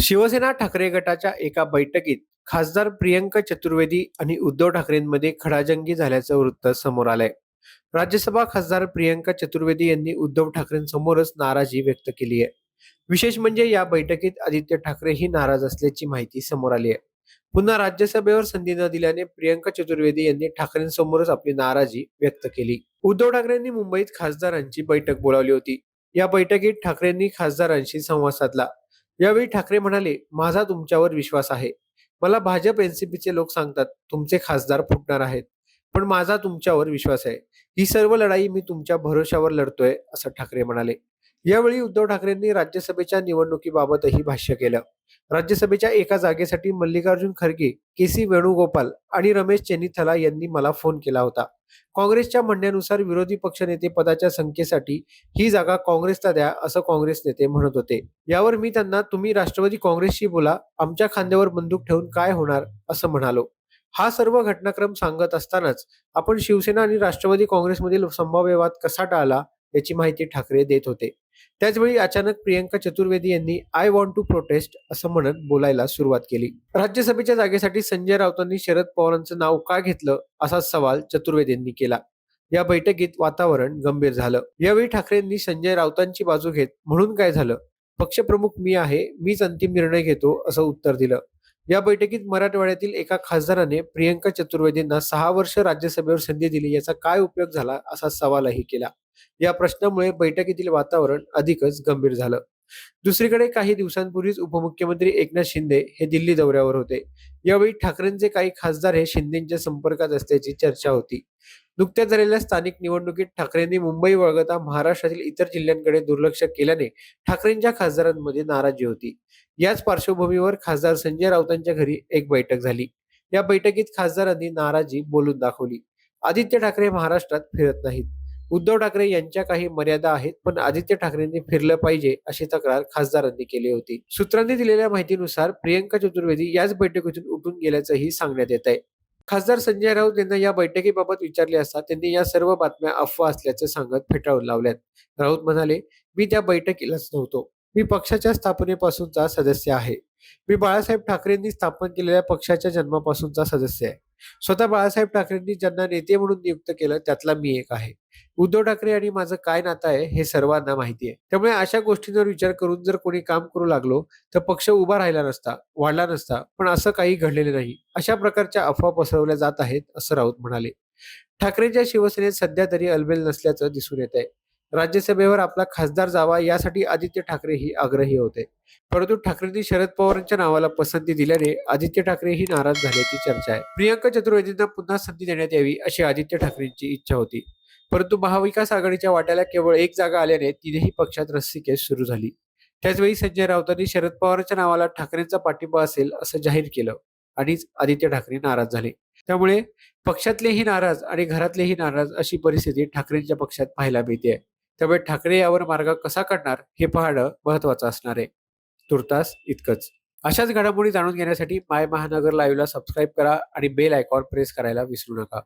शिवसेना ठाकरे गटाच्या एका बैठकीत खासदार प्रियंका चतुर्वेदी आणि उद्धव ठाकरेंमध्ये खडाजंगी झाल्याचं वृत्त समोर आलंय. राज्यसभा खासदार प्रियंका चतुर्वेदी यांनी उद्धव ठाकरेंसमोरच नाराजी व्यक्त केली आहे. विशेष म्हणजे या बैठकीत आदित्य ठाकरेही नाराज असल्याची माहिती समोर आली आहे. पुन्हा राज्यसभेवर संधी न दिल्याने प्रियंका चतुर्वेदी यांनी ठाकरेंसमोरच आपली नाराजी व्यक्त केली. उद्धव ठाकरेंनी मुंबईत खासदारांची बैठक बोलावली होती. या बैठकीत ठाकरेंनी खासदारांशी संवाद साधला. यावेळी ठाकरे म्हणाले, माझा तुमच्यावर विश्वास आहे. मला भाजप एनसीपीचे लोक सांगतात तुमचे खासदार फुटणार आहेत, पण माझा तुमच्यावर विश्वास आहे. ही सर्व लढाई मी तुमच्या भरोश्यावर लढतोय, असं ठाकरे म्हणाले. यावेळी उद्धव ठाकरेंनी राज्यसभेच्या निवडणुकीबाबतही भाष्य केलं. राज्यसभेच्या एका जागेसाठी मल्लिकार्जुन खरगे, के.सी. वेणुगोपाल आणि रमेश चेन्निथला यांनी मला फोन केला होता. काँग्रेसच्या म्हणण्यानुसार विरोधी पक्षनेते पदाच्या संख्येसाठी ही जागा काँग्रेसला द्या, असं काँग्रेस नेते म्हणत होते. यावर मी त्यांना तुम्ही राष्ट्रवादी काँग्रेसशी बोला, आमच्या खांद्यावर बंदूक ठेवून काय होणार, असं म्हणालो. हा सर्व घटनाक्रम सांगत असतानाच आपण शिवसेना आणि राष्ट्रवादी काँग्रेसमधील संभाव्य वाद कसा टाळला याची माहिती ठाकरे देत होते. त्याचवेळी अचानक प्रियंका चतुर्वेदी यांनी आय वॉन्ट टू प्रोटेस्ट असं म्हणत बोलायला सुरुवात केली. राज्यसभेच्या जागेसाठी संजय राऊतांनी शरद पवारांचं नाव का घेतलं, असा सवाल चतुर्वेदींनी केला. या बैठकीत वातावरण गंभीर झालं. यावेळी ठाकरेंनी संजय राऊतांची बाजू घेत म्हणून काय झालं, पक्षप्रमुख मी आहे, मीच अंतिम निर्णय घेतो, असं उत्तर दिलं. या बैठकीत मराठवाड्यातील एका खासदाराने प्रियंका चतुर्वेदींना 6 वर्ष राज्यसभेवर संधी दिली, याचा काय उपयोग झाला, असा सवालही केला. या प्रश्नामुळे बैठकीतील वातावरण अधिकच गंभीर झालं. दुसरीकडे काही दिवसांपूर्वीच उपमुख्यमंत्री एकनाथ शिंदे हे दिल्ली दौऱ्यावर होते. यावेळी ठाकरेंचे काही खासदार हे शिंदेच्या संपर्कात असल्याची चर्चा होती. नुकत्याच झालेल्या स्थानिक निवडणुकीत ठाकरेंनी मुंबई वगळता महाराष्ट्रातील इतर जिल्ह्यांकडे दुर्लक्ष केल्याने ठाकरेंच्या खासदारांमध्ये नाराजी होती. याच पार्श्वभूमीवर खासदार संजय राऊतांच्या घरी एक बैठक झाली. या बैठकीत खासदारांनी नाराजी बोलून दाखवली. आदित्य ठाकरे महाराष्ट्रात फिरत नाहीत. उद्धव ठाकरे यांच्या काही मर्यादा आहेत, पण आदित्य ठाकरेंनी फिरलं पाहिजे, अशी तक्रार खासदारांनी केली होती. सूत्रांनी दिलेल्या माहितीनुसार प्रियंका चतुर्वेदी याच बैठकीतून उठून गेल्याचंही सांगण्यात येत आहे. खासदार संजय राऊत यांना या बैठकीबाबत विचारले असता त्यांनी या सर्व बातम्या अफवा असल्याचं सांगत फेटाळून लावल्यात. राऊत म्हणाले, मी त्या बैठकीलाच नव्हतो. मी पक्षाच्या स्थापनेपासूनचा सदस्य आहे. मी बाळासाहेब ठाकरेंनी स्थापन केलेल्या पक्षाच्या जन्मापासूनचा सदस्य आहे. स्वतः बाळासाहेब ठाकरेंनी ज्यांना नेते म्हणून नियुक्त केलं त्यातला मी एक आहे. उद्धव ठाकरे आणि माझं काय नातं आहे हे सर्वांना माहिती आहे. त्यामुळे अशा गोष्टींवर विचार करून जर कोणी काम करू लागलो तर पक्ष उभा राहिला नसता, वाढला नसता. पण असं काही घडलेले नाही. अशा प्रकारच्या अफवा पसरवल्या जात आहेत, असं राऊत म्हणाले. ठाकरेंच्या शिवसेनेत सध्या तरी अलबेल नसल्याचं दिसून येत आहे. राज्यसभेवर आपला खासदार जावा यासाठी आदित्य ठाकरेही आग्रही होते. परंतु ठाकरेंनी शरद पवारांच्या नावाला पसंती दिल्याने आदित्य ठाकरेही नाराज झाल्याची चर्चा आहे. प्रियंका चतुर्वेदींना पुन्हा संधी देण्यात यावी अशी आदित्य ठाकरेंची इच्छा होती. परंतु महाविकास आघाडीच्या वाट्याला केवळ एक जागा आल्याने तिनेही पक्षात रस्सीखेच सुरू झाली. त्याचवेळी संजय राऊतांनी शरद पवारांच्या नावाला ठाकरेंचा पाठिंबा असेल असं जाहीर केलं आणि आदित्य ठाकरे नाराज झाले. त्यामुळे पक्षातलेही नाराज आणि घरातलेही नाराज अशी परिस्थिती ठाकरेंच्या पक्षात पाहायला मिळते. त्यामुळे ठाकरे यावर मार्ग कसा काढणार हे पाहणं महत्वाचं असणार आहे. तुर्तास इतकंच. अशाच घडामोडी जाणून घेण्यासाठी माय महानगर लाईव्हला सबस्क्राईब करा आणि बेल आयकॉन प्रेस करायला विसरू नका.